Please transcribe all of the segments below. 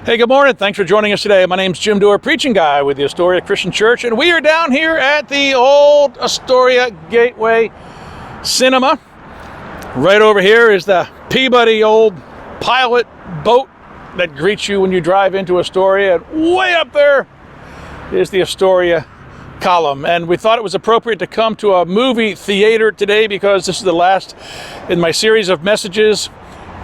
Hey, good morning. Thanks for joining us today. My name's Jim Dewar, preaching guy with the Astoria Christian Church, and we are down here at the old Astoria Gateway Cinema. Right over here is the Peabody old pilot boat that greets you when you drive into Astoria, and way up there is the Astoria column. And we thought it was appropriate to come to a movie theater today because this is the last in my series of messages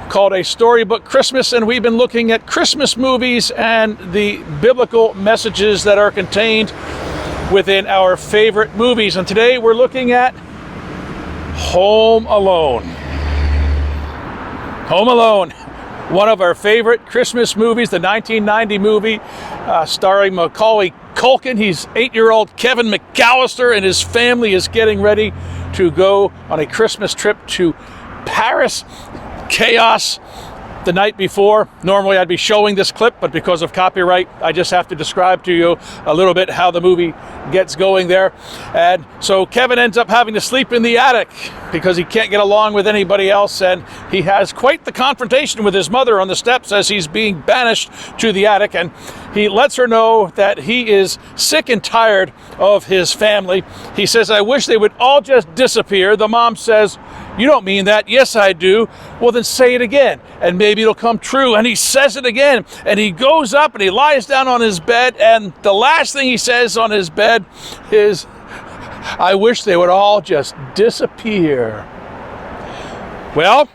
called A Storybook Christmas, and we've been looking at Christmas movies and the biblical messages that are contained within our favorite movies. And today we're looking at Home Alone. Home Alone, one of our favorite Christmas movies, the 1990 movie starring Macaulay Culkin. He's 8-year-old Kevin McAllister, and his family is getting ready to go on a Christmas trip to Paris. Chaos the night before. Normally I'd be showing this clip, but because of copyright, I just have to describe to you a little bit how the movie gets going there. And so Kevin ends up having to sleep in the attic because he can't get along with anybody else, and he has quite the confrontation with his mother on the steps as he's being banished to the attic, and he lets her know that he is sick and tired of his family. He says, "I wish they would all just disappear." The mom says, "You don't mean that." "Yes, I do." "Well, then say it again, and maybe it'll come true." And he says it again, and he goes up and he lies down on his bed, and the last thing he says on his bed is, "I wish they would all just disappear." Well,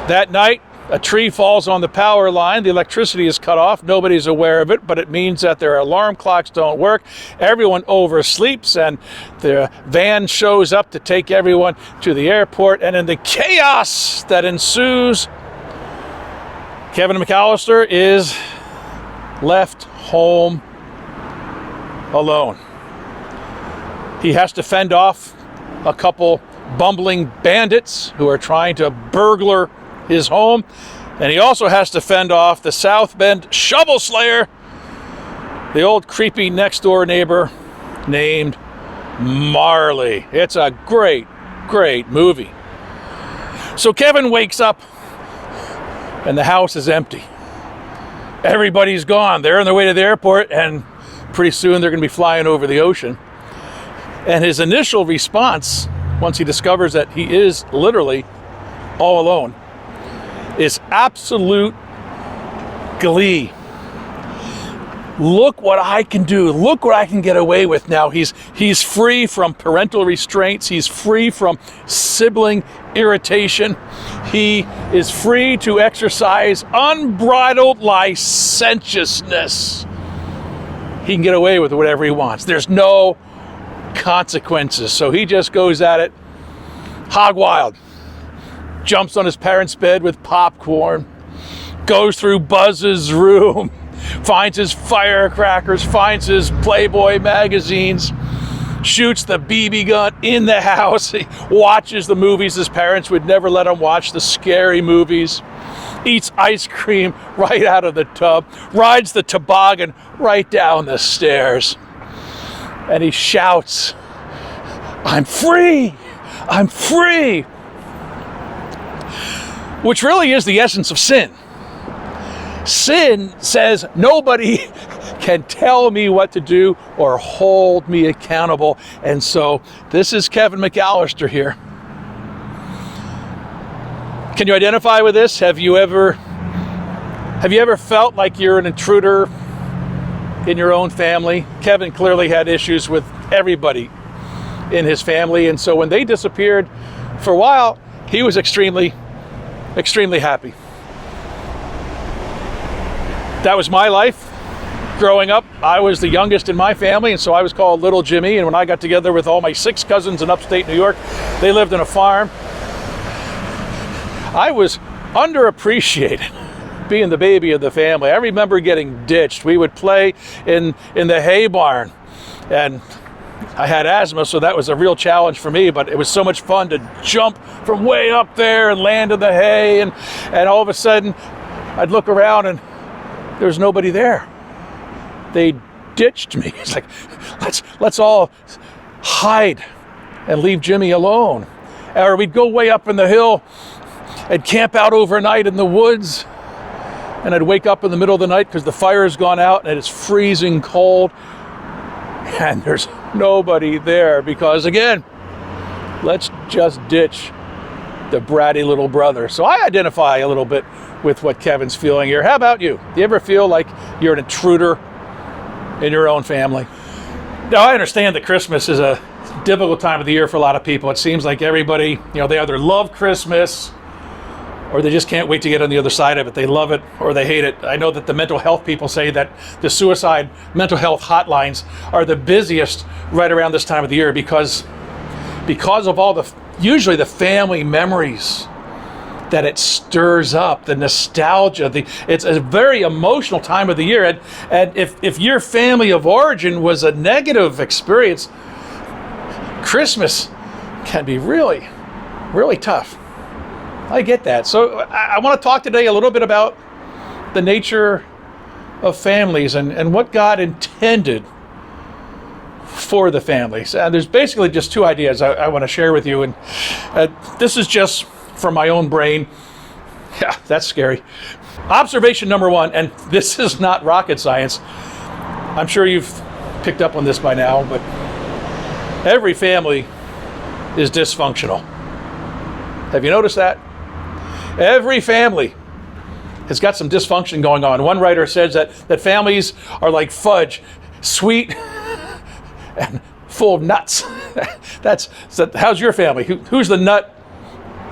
that night, a tree falls on the power line. The electricity is cut off. Nobody's aware of it, but it means that their alarm clocks don't work. Everyone oversleeps, and the van shows up to take everyone to the airport. And in the chaos that ensues, Kevin McAllister is left home alone. He has to fend off a couple bumbling bandits who are trying to burglar his home, and he also has to fend off the South Bend shovel slayer, the old creepy next door neighbor named Marley. It's a great movie. So Kevin wakes up and the house is empty. Everybody's gone. They're on their way to the airport, and pretty soon they're going to be flying over the ocean. And his initial response, once he discovers that he is literally all alone, is absolute glee. Look what I can do. Look what I can get away with now. He's free from parental restraints. He's free from sibling irritation. He is free to exercise unbridled licentiousness. He can get away with whatever he wants. There's no consequences. So he just goes at it hog wild. Jumps on his parents' bed with popcorn, goes through Buzz's room, finds his firecrackers, finds his Playboy magazines, shoots the BB gun in the house. He watches the movies his parents would never let him watch, the scary movies, eats ice cream right out of the tub, rides the toboggan right down the stairs, and he shouts, "I'm free! I'm free!" Which really is the essence of sin. Sin says nobody can tell me what to do or hold me accountable. And so this is Kevin McAllister here. Can you identify with this? Have you ever felt like you're an intruder in your own family? Kevin clearly had issues with everybody in his family, and so when they disappeared for a while, he was extremely happy. That was my life growing up. I was the youngest in my family, and so I was called Little Jimmy. And when I got together with all my 6 cousins in upstate New York, they lived on a farm. I was underappreciated, being the baby of the family. I remember getting ditched. We would play in the hay barn, and I had asthma, so that was a real challenge for me, but it was so much fun to jump from way up there and land in the hay, and all of a sudden I'd look around and there was nobody there. They ditched me. It's like, let's all hide and leave Jimmy alone. Or we'd go way up in the hill and camp out overnight in the woods. and I'd wake up in the middle of the night because the fire has gone out and it's freezing cold, and there's nobody there because, again, let's just ditch the bratty little brother. So I identify a little bit with what Kevin's feeling here. How about you? Do you ever feel like you're an intruder in your own family? Now, I understand that Christmas is a difficult time of the year for a lot of people. It seems like everybody, they either love Christmas or they just can't wait to get on the other side of it. They love it or they hate it. I know that the mental health people say that the suicide mental health hotlines are the busiest right around this time of the year because of all usually the family memories that it stirs up, the nostalgia. It's a very emotional time of the year. And if your family of origin was a negative experience, Christmas can be really, really tough. I get that. So I want to talk today a little bit about the nature of families and what God intended for the families. And there's basically just two ideas I want to share with you. And this is just from my own brain. Yeah, that's scary. Observation number one, and this is not rocket science. I'm sure you've picked up on this by now, but every family is dysfunctional. Have you noticed that? Every family has got some dysfunction going on. One writer says that families are like fudge, sweet and full of nuts. How's your family? Who's the nut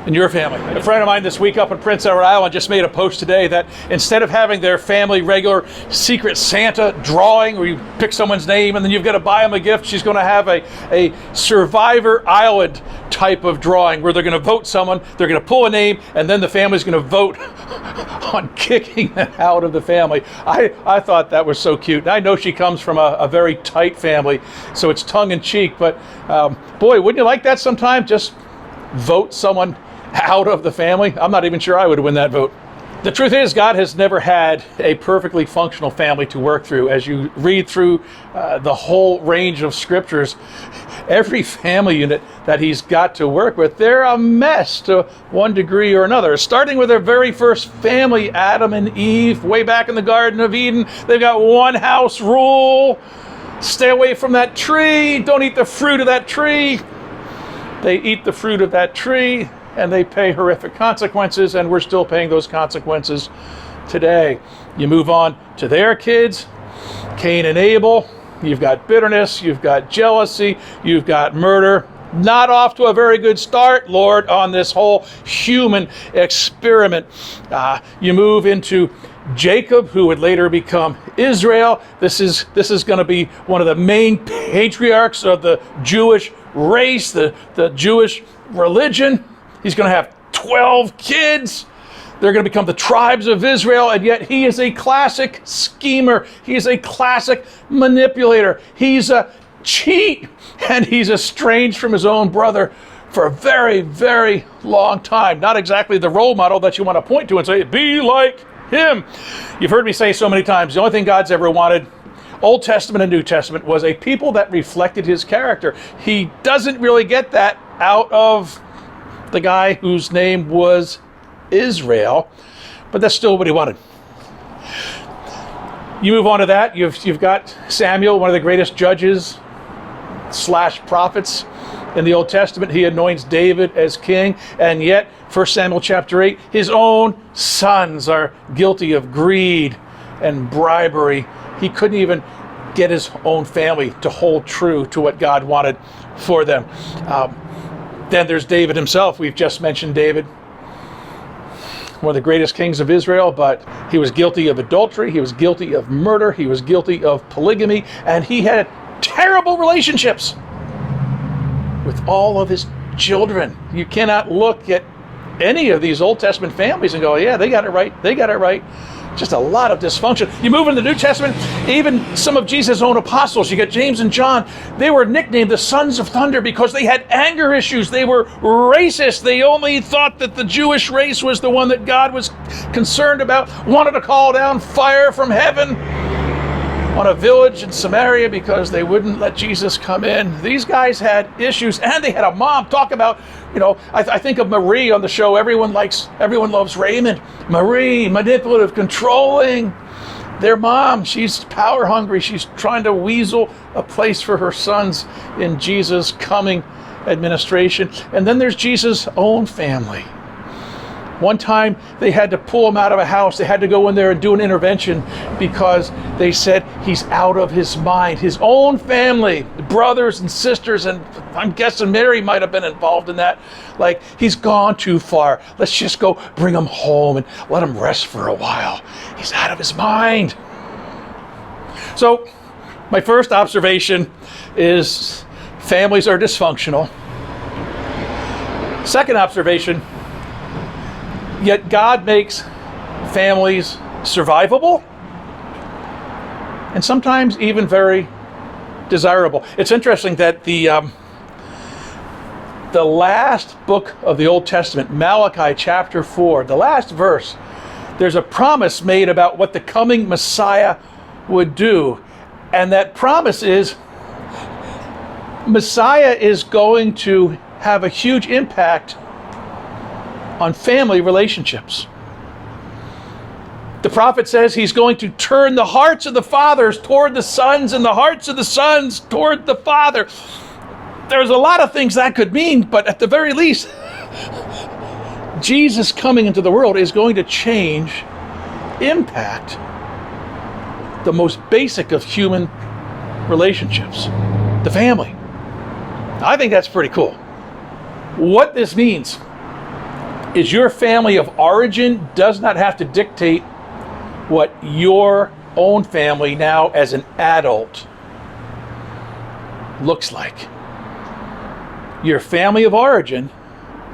in your family? A friend of mine this week up in Prince Edward Island just made a post today that instead of having their family regular Secret Santa drawing where you pick someone's name and then you've got to buy them a gift, she's going to have a Survivor Island type of drawing where they're going to vote someone, they're going to pull a name, and then the family's going to vote on kicking them out of the family. I thought that was so cute. And I know she comes from a very tight family, so it's tongue-in-cheek, but boy, wouldn't you like that sometime? Just vote someone out of the family. I'm not even sure I would win that vote. The truth is, God has never had a perfectly functional family to work through. As you read through the whole range of scriptures, every family unit that he's got to work with, they're a mess to one degree or another. Starting with their very first family, Adam and Eve, way back in the Garden of Eden, they've got one house rule. Stay away from that tree. Don't eat the fruit of that tree. They eat the fruit of that tree, and they pay horrific consequences, and we're still paying those consequences today. You move on to their kids, Cain and Abel. You've got bitterness, you've got jealousy, you've got murder. Not off to a very good start, Lord, on this whole human experiment. You move into Jacob, who would later become Israel. This is going to be one of the main patriarchs of the Jewish race, the Jewish religion. He's going to have 12 kids. They're going to become the tribes of Israel, and yet he is a classic schemer. He is a classic manipulator. He's a cheat, and he's estranged from his own brother for a very, very long time. Not exactly the role model that you want to point to and say, be like him. You've heard me say so many times, the only thing God's ever wanted, Old Testament and New Testament, was a people that reflected his character. He doesn't really get that out of the guy whose name was Israel, but that's still what he wanted. You move on to that, you've got Samuel, one of the greatest judges / prophets in the Old Testament. He anoints David as king, and yet 1 Samuel chapter 8, his own sons are guilty of greed and bribery. He couldn't even get his own family to hold true to what God wanted for them. Then there's David himself. We've just mentioned David, one of the greatest kings of Israel, but he was guilty of adultery, he was guilty of murder, he was guilty of polygamy, and he had terrible relationships with all of his children. You cannot look at any of these Old Testament families and go, yeah, they got it right, they got it right. Just a lot of dysfunction. You move into the New Testament, even some of Jesus' own apostles, you get James and John, they were nicknamed the Sons of Thunder because they had anger issues. They were racist. They only thought that the Jewish race was the one that God was concerned about, wanted to call down fire from heaven on a village in Samaria because they wouldn't let Jesus come in. These guys had issues, and they had a mom. Talk about, I think of Marie on the show. Everyone loves Raymond. Marie, manipulative, controlling. Their mom, she's power hungry. She's trying to weasel a place for her sons in Jesus' coming administration. And then there's Jesus' own family. One time they had to pull him out of a house. They had to go in there and do an intervention because they said he's out of his mind. His own family, brothers and sisters, and I'm guessing Mary might have been involved in that. Like, he's gone too far. Let's just go bring him home and let him rest for a while. He's out of his mind. So my first observation is families are dysfunctional. Second observation, yet God makes families survivable and sometimes even very desirable. It's interesting that the last book of the Old Testament, Malachi chapter 4, the last verse, there's a promise made about what the coming Messiah would do. And that promise is Messiah is going to have a huge impact on family relationships. The prophet says he's going to turn the hearts of the fathers toward the sons and the hearts of the sons toward the father. There's a lot of things that could mean, but at the very least, Jesus coming into the world is going to impact the most basic of human relationships, the family. I think that's pretty cool. What this means is your family of origin does not have to dictate what your own family now as an adult looks like. Your family of origin,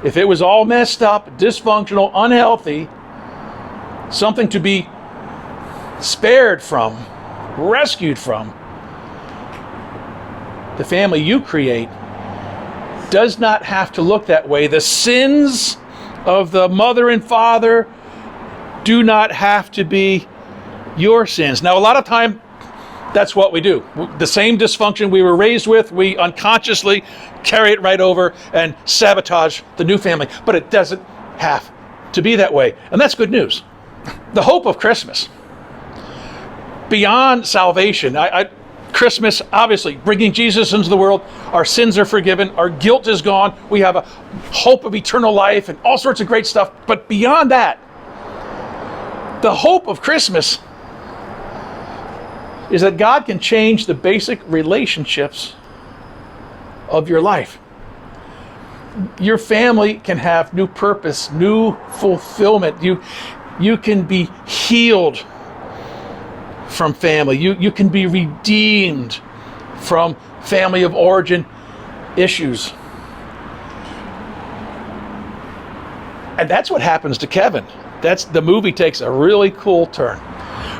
if it was all messed up, dysfunctional, unhealthy, something to be spared from, rescued from, the family you create does not have to look that way. The sins of the mother and father do not have to be your sins. Now, a lot of time, that's what we do. The same dysfunction we were raised with, we unconsciously carry it right over and sabotage the new family. But it doesn't have to be that way. And that's good news. The hope of Christmas, beyond salvation, Christmas, obviously, bringing Jesus into the world, our sins are forgiven, our guilt is gone, we have a hope of eternal life and all sorts of great stuff. But beyond that, the hope of Christmas is that God can change the basic relationships of your life. Your family can have new purpose, new fulfillment. You can be healed from family. You can be redeemed from family of origin issues. And that's what happens to Kevin. The movie takes a really cool turn.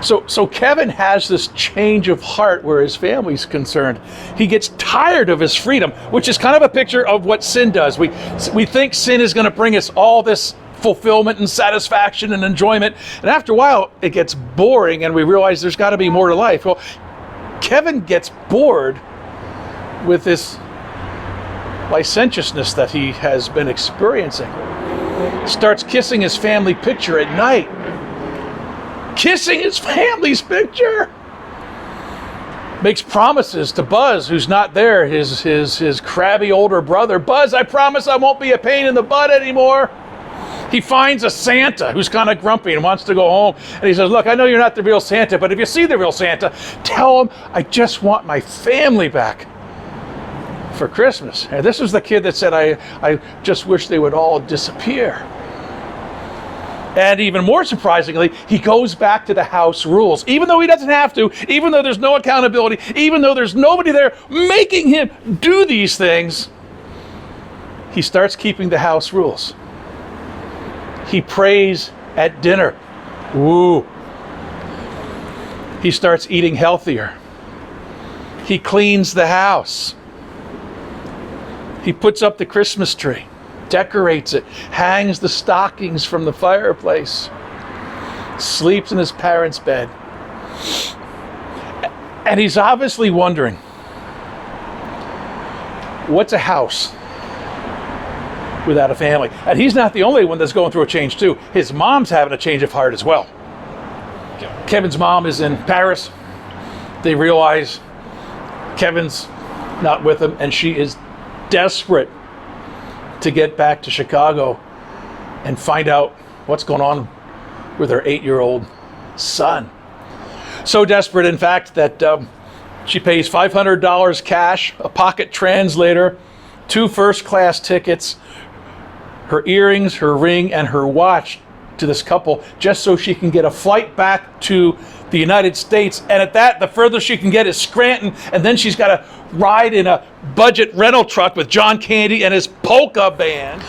So Kevin has this change of heart where his family's concerned. He gets tired of his freedom, which is kind of a picture of what sin does. We think sin is going to bring us all this fulfillment and satisfaction and enjoyment. And after a while, it gets boring and we realize there's got to be more to life. Well, Kevin gets bored with this licentiousness that he has been experiencing. Starts kissing his family picture at night. Kissing his family's picture. Makes promises to Buzz, who's not there, his crabby older brother. Buzz, I promise I won't be a pain in the butt anymore. He finds a Santa who's kind of grumpy and wants to go home. And he says, look, I know you're not the real Santa, but if you see the real Santa, tell him I just want my family back for Christmas. And this was the kid that said, I just wish they would all disappear. And even more surprisingly, he goes back to the house rules. Even though he doesn't have to, even though there's no accountability, even though there's nobody there making him do these things, he starts keeping the house rules. He prays at dinner. Woo. He starts eating healthier. He cleans the house. He puts up the Christmas tree, decorates it, hangs the stockings from the fireplace, sleeps in his parents' bed. And he's obviously wondering, what's a house without a family? And he's not the only one that's going through a change too. His mom's having a change of heart as well. Kevin's mom is in Paris. They realize Kevin's not with him, and she is desperate to get back to Chicago and find out what's going on with her 8-year-old son. So desperate, in fact, that she pays $500 cash, a pocket translator, 2 first-class tickets, her earrings, her ring, and her watch to this couple, just so she can get a flight back to the United States. And at that, the furthest she can get is Scranton, and then she's got to ride in a budget rental truck with John Candy and his polka band.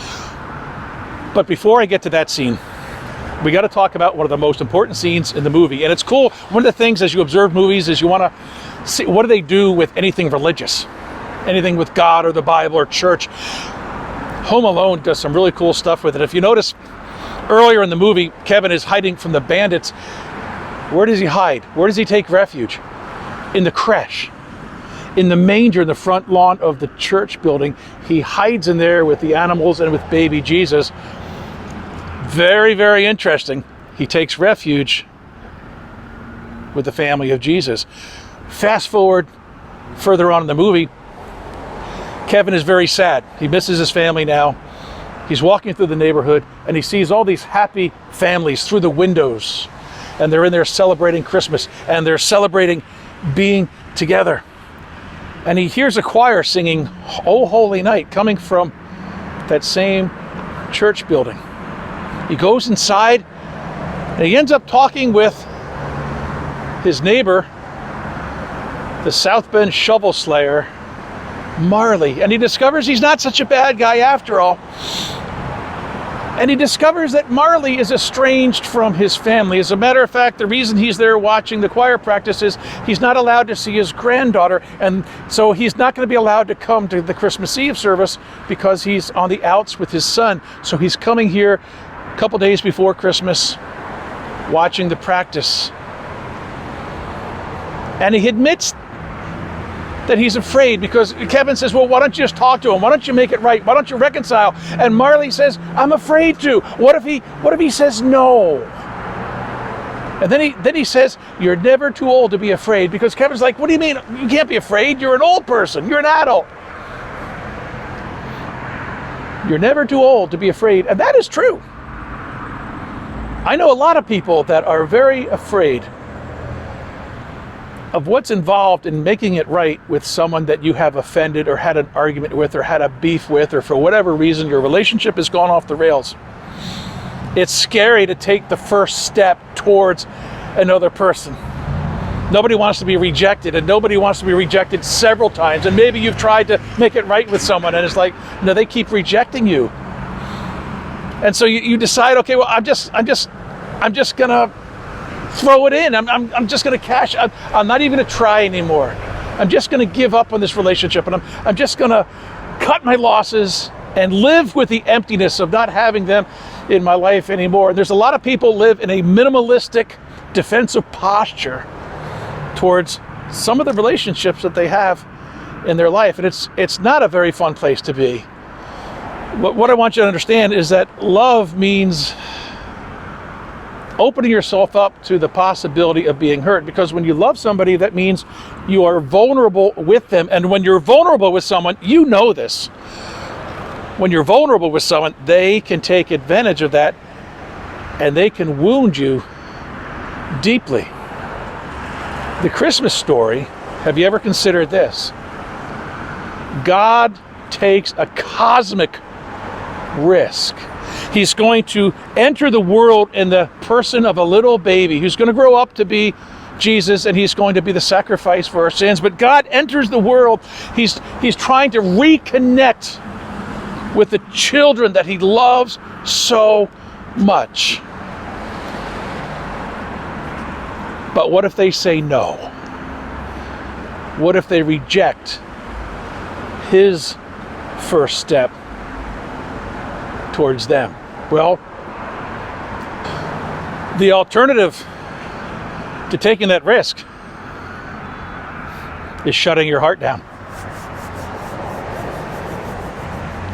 But before I get to that scene, we got to talk about one of the most important scenes in the movie. And it's cool. One of the things as you observe movies is you want to see what do they do with anything religious, anything with God or the Bible or church. Home Alone does some really cool stuff with it. If you notice, earlier in the movie, Kevin is hiding from the bandits. Where does he hide? Where does he take refuge? In the creche, in the manger in the front lawn of the church building. He hides in there with the animals and with baby Jesus. Very, very interesting. He takes refuge with the family of Jesus. Fast forward further on in the movie, Kevin is very sad. He misses his family now. He's walking through the neighborhood and he sees all these happy families through the windows, and they're in there celebrating Christmas and they're celebrating being together. And he hears a choir singing "Oh Holy Night" coming from that same church building. He goes inside and he ends up talking with his neighbor, the South Bend shovel slayer, Marley. And he discovers he's not such a bad guy after all. And he discovers that Marley is estranged from his family. As a matter of fact, the reason he's there watching the choir practice is he's not allowed to see his granddaughter. And so he's not going to be allowed to come to the Christmas Eve service because he's on the outs with his son. So he's coming here a couple days before Christmas, watching the practice. And he admits that he's afraid because Kevin says, well, why don't you just talk to him? Why don't you make it right? Why don't you reconcile? And Marley says, I'm afraid to. What if he says no? And then he says, you're never too old to be afraid, because Kevin's like, what do you mean? You can't be afraid. You're an old person. You're an adult. You're never too old to be afraid. And that is true. I know a lot of people that are very afraid of what's involved in making it right with someone that you have offended or had an argument with or had a beef with, or for whatever reason your relationship has gone off the rails. It's scary to take the first step towards another person. Nobody wants to be rejected, and nobody wants to be rejected several times. And maybe you've tried to make it right with someone and it's like, no, they keep rejecting you. And so you decide, okay, well, I'm just gonna throw it in. I'm just going to cash. I'm not even going to try anymore. I'm just going to give up on this relationship, and I'm just going to cut my losses and live with the emptiness of not having them in my life anymore. And there's a lot of people live in a minimalistic, defensive posture towards some of the relationships that they have in their life, and it's not a very fun place to be. What I want you to understand is that love means opening yourself up to the possibility of being hurt, because when you love somebody, that means you are vulnerable with them. And when you're vulnerable with someone, you know this. When you're vulnerable with someone, they can take advantage of that and they can wound you deeply. The Christmas story, have you ever considered this? God takes a cosmic risk. He's going to enter the world in the person of a little baby who's going to grow up to be Jesus, and he's going to be the sacrifice for our sins. But God enters the world. He's trying to reconnect with the children that he loves so much. But what if they say no? What if they reject his first step towards them? Well, the alternative to taking that risk is shutting your heart down.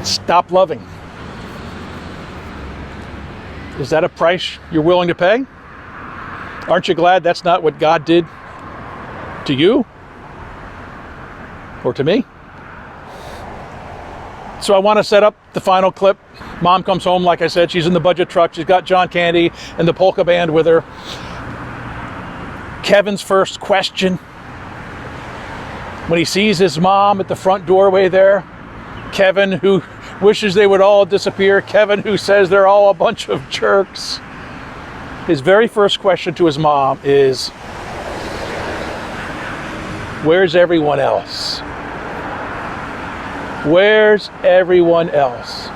Stop loving. Is that a price you're willing to pay? Aren't you glad that's not what God did to you or to me? So I want to set up the final clip. Mom comes home, like I said, she's in the budget truck. She's got John Candy and the polka band with her. Kevin's first question, when he sees his mom at the front doorway there, Kevin who wishes they would all disappear, Kevin who says they're all a bunch of jerks. His very first question to his mom is, where's everyone else? Where's everyone else?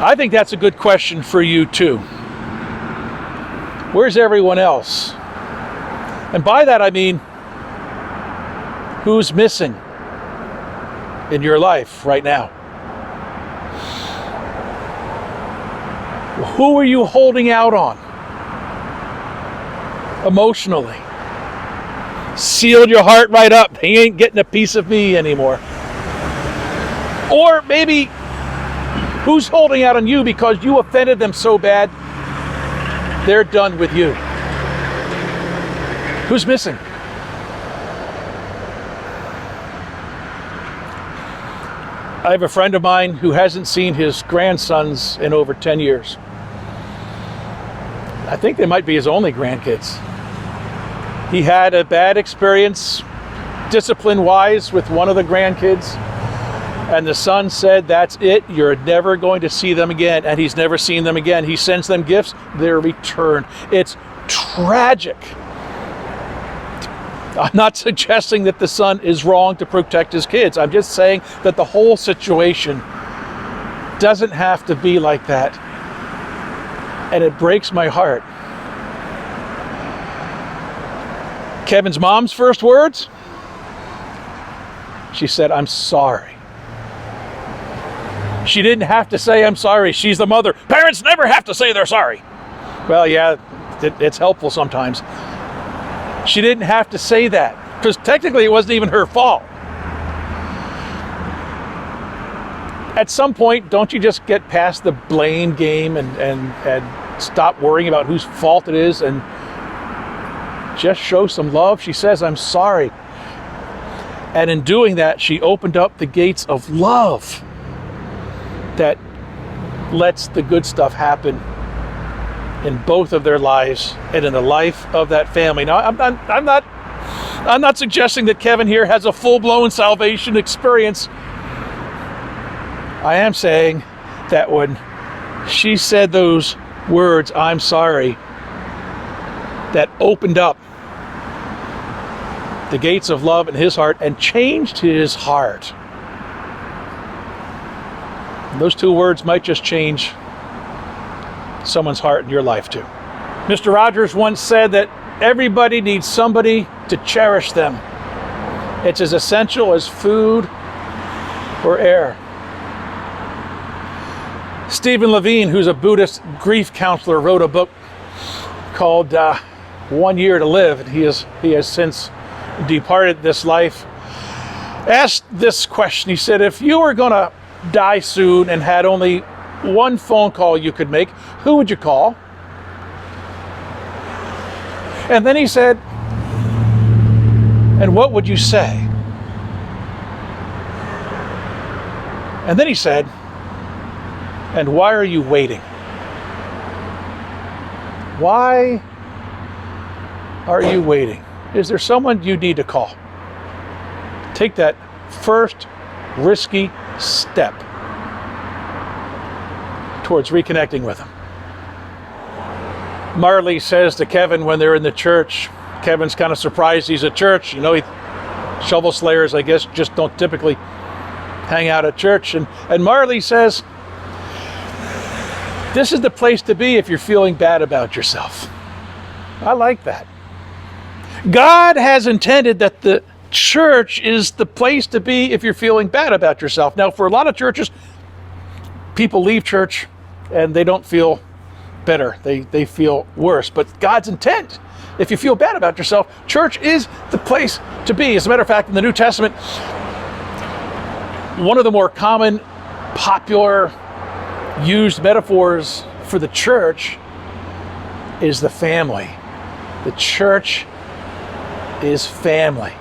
I think that's a good question for you too. Where's everyone else? And by that I mean, who's missing in your life right now? Who are you holding out on emotionally? Sealed your heart right up. He ain't getting a piece of me anymore. Or maybe who's holding out on you because you offended them so bad they're done with you? Who's missing? I have a friend of mine who hasn't seen his grandsons in over 10 years. I think they might be his only grandkids. He had a bad experience, discipline-wise, with one of the grandkids. And the son said, that's it, you're never going to see them again. And he's never seen them again. He sends them gifts, they're returned. It's tragic. I'm not suggesting that the son is wrong to protect his kids. I'm just saying that the whole situation doesn't have to be like that. And it breaks my heart. Kevin's mom's first words? She said, I'm sorry. She didn't have to say, I'm sorry. She's the mother. Parents never have to say they're sorry. Well, yeah, it's helpful sometimes. She didn't have to say that, because technically it wasn't even her fault. At some point, don't you just get past the blame game and stop worrying about whose fault it is and just show some love? She says, I'm sorry. And in doing that, she opened up the gates of love that lets the good stuff happen in both of their lives and in the life of that family. Now, I'm not suggesting that Kevin here has a full-blown salvation experience. I am saying that when she said those words, I'm sorry, that opened up the gates of love in his heart and changed his heart. And those two words might just change someone's heart in your life too. Mr. Rogers once said that everybody needs somebody to cherish them. It's as essential as food or air. Stephen Levine, who's a Buddhist grief counselor, wrote a book called 1 Year to Live. He has since departed this life. Asked this question. He said, if you were going to die soon and had only one phone call you could make, who would you call? And then he said, and what would you say? And then he said, and why are you waiting? Why are you waiting? Is there someone you need to call? Take that first risky step towards reconnecting with him. Marley says to Kevin when they're in the church, Kevin's kind of surprised he's at church. You know, shovel slayers, I guess, just don't typically hang out at church. And Marley says, this is the place to be if you're feeling bad about yourself. I like that. God has intended that the church is the place to be if you're feeling bad about yourself. Now, for a lot of churches, people leave church and they don't feel better. They feel worse. But God's intent if you feel bad about yourself, church is the place to be. As a matter of fact, in the New Testament, one of the more common, popular, used metaphors for the church is the family. The church is family.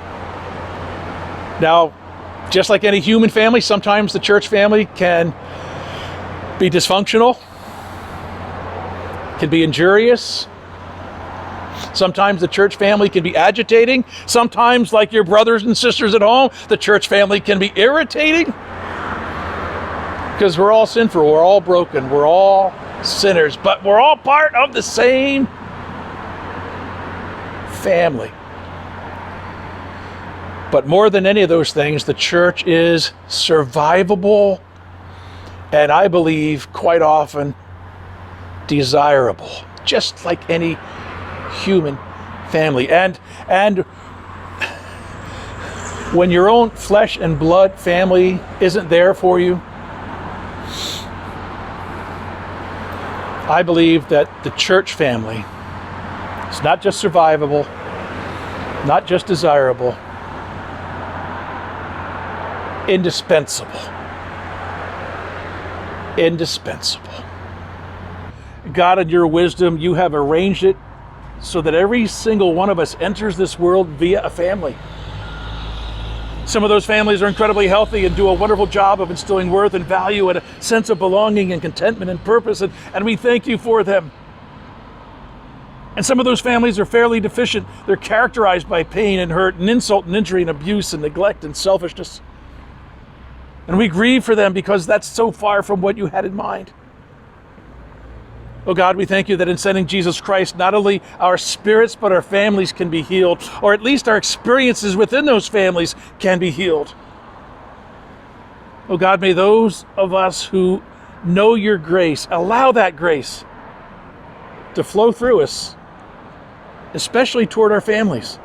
Now, just like any human family, sometimes the church family can be dysfunctional, can be injurious. Sometimes the church family can be agitating. Sometimes, like your brothers and sisters at home, the church family can be irritating. Because we're all sinful, we're all broken, we're all sinners, but we're all part of the same family. But more than any of those things, the church is survivable, and I believe quite often desirable, just like any human family. And when your own flesh and blood family isn't there for you, I believe that the church family is not just survivable, not just desirable, indispensable. Indispensable. God, in your wisdom, you have arranged it so that every single one of us enters this world via a family. Some of those families are incredibly healthy and do a wonderful job of instilling worth and value and a sense of belonging and contentment and purpose, and we thank you for them. And some of those families are fairly deficient. They're characterized by pain and hurt and insult and injury and abuse and neglect and selfishness. And we grieve for them because that's so far from what you had in mind. Oh God, we thank you that in sending Jesus Christ, not only our spirits, but our families can be healed, or at least our experiences within those families can be healed. Oh God, may those of us who know your grace, allow that grace to flow through us, especially toward our families.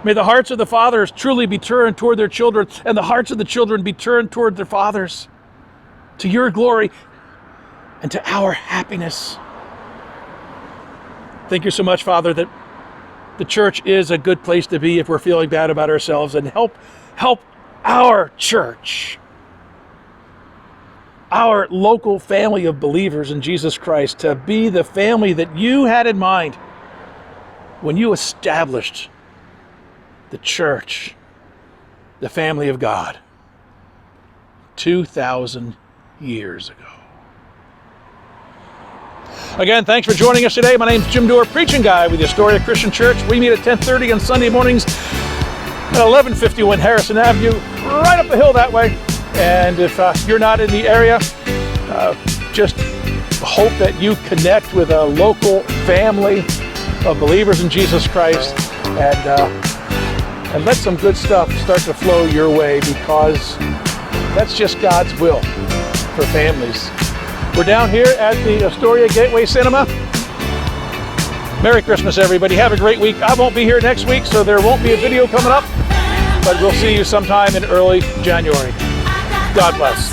May the hearts of the fathers truly be turned toward their children, and the hearts of the children be turned toward their fathers, to your glory and to our happiness. Thank you so much, Father, that the church is a good place to be if we're feeling bad about ourselves, and help our church, our local family of believers in Jesus Christ, to be the family that you had in mind when you established the church, the family of God, 2,000 years ago. Again, thanks for joining us today. My name's Jim Dewar, preaching guy with the Astoria Christian Church. We meet at 10:30 on Sunday mornings at 1151 Harrison Avenue, right up the hill that way. And if you're not in the area, just hope that you connect with a local family of believers in Jesus Christ, and let some good stuff start to flow your way, because that's just God's will for families. We're down here at the Astoria Gateway Cinema. Merry Christmas, everybody. Have a great week. I won't be here next week, so there won't be a video coming up, but we'll see you sometime in early January. God bless.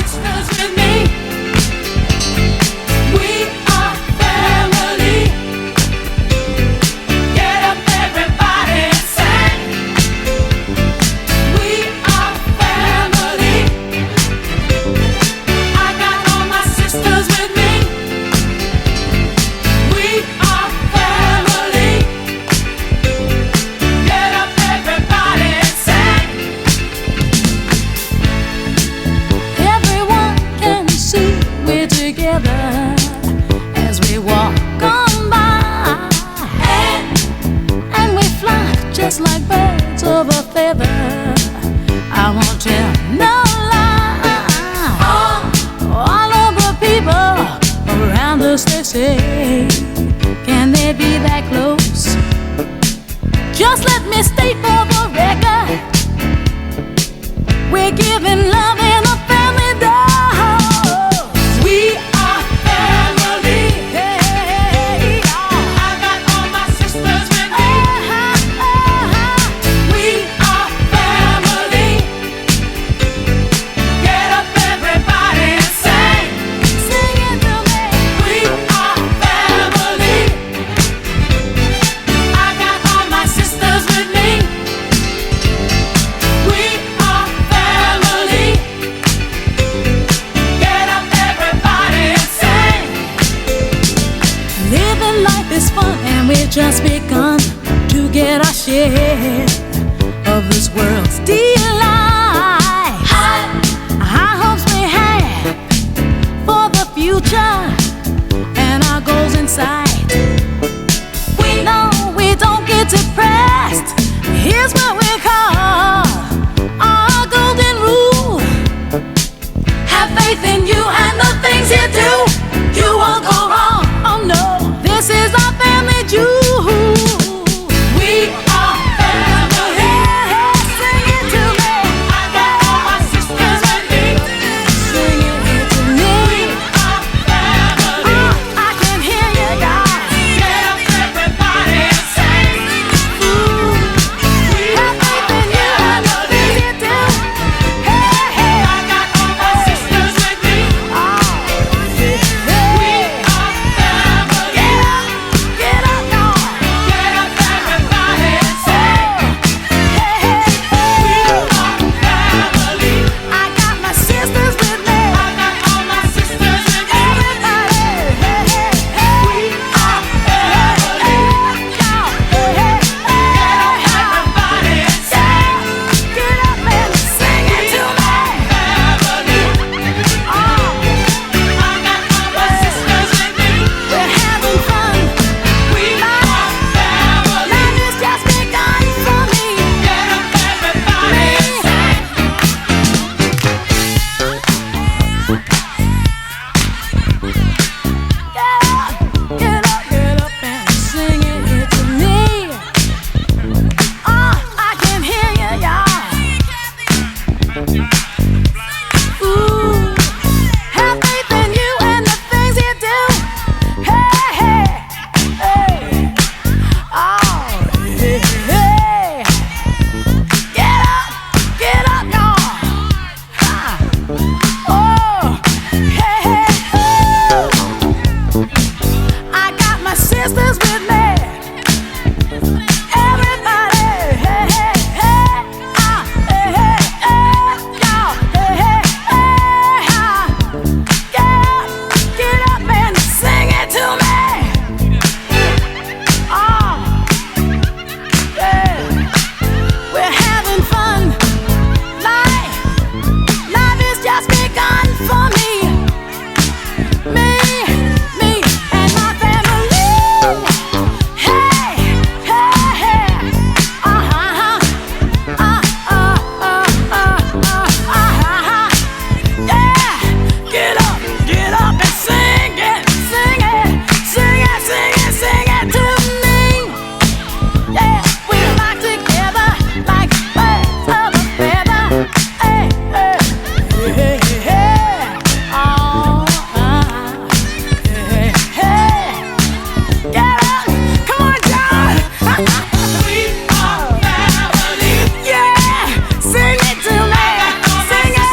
As we walk on by, and we fly just like birds of a feather. I won't tell no lie. All of the people around us, they say, can they be that close? Just let me state for the record, we're giving love in a family dose. We are family. Hey, I got all my sisters with me. We are family. Get up, everybody, and sing. Sing it to me. We are family. just begun to get our share of this world's delight. High hopes we have for the future and our goals in sight. We don't get depressed. Here's what we call our golden rule. Have faith in you and the things you do. You won't go wrong. Oh no, this is our family jewel. We are family. Sing it to me. I got all my sisters with me. Sing it to me. We are family. I can hear you, guys. Get up, everybody, and sing. We have faith in you and the things you do. Hey, hey. I got all my sisters with me. We are family. Get up, y'all. Get up, everybody, and sing. Hey, hey, hey. We are family. I got my sisters with me. I got all my sisters with me. Everybody, hey, hey, hey. We are family. Y'all, hey, hey, hey. Get up, everybody, and sing. Get up and sing it to me. Family. I got all my sisters with me. We're having fun. We are family. Life has just begun for me. Get up, everybody, and sing. Get up and sing it to me. I can hear you, y'all. Ooh, have faith in you and the things you do. Hey, hey, hey. Oh, hey, hey. Get up, y'all. Ha. Oh, hey, hey, hey. I got my sisters with me. Everybody, hey, hey, hey. Hey, hey, hey. Y'all, hey, hey, hey. Get up and sing it to me. Oh, yeah. We're having fun. Life has just begun for me. Me and my family. Hey, hey, hey. Yeah. Get up and sing it to me. Yeah, we rock together like birds of a feather. Hey, hey, hey, hey. Oh, hey, hey. Get up, come on, John. We are family. Yeah, sing it to me. Sing it,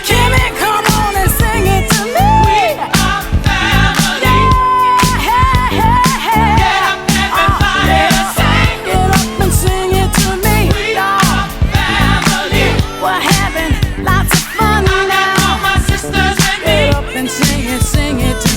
Kimmy, come on and sing it to me. We are family. Yeah, hey, hey, hey. Get up, everybody, sing. Get up and sing it to me. We are family. We're having lots of fun now. All my sisters with me. Get up and sing it to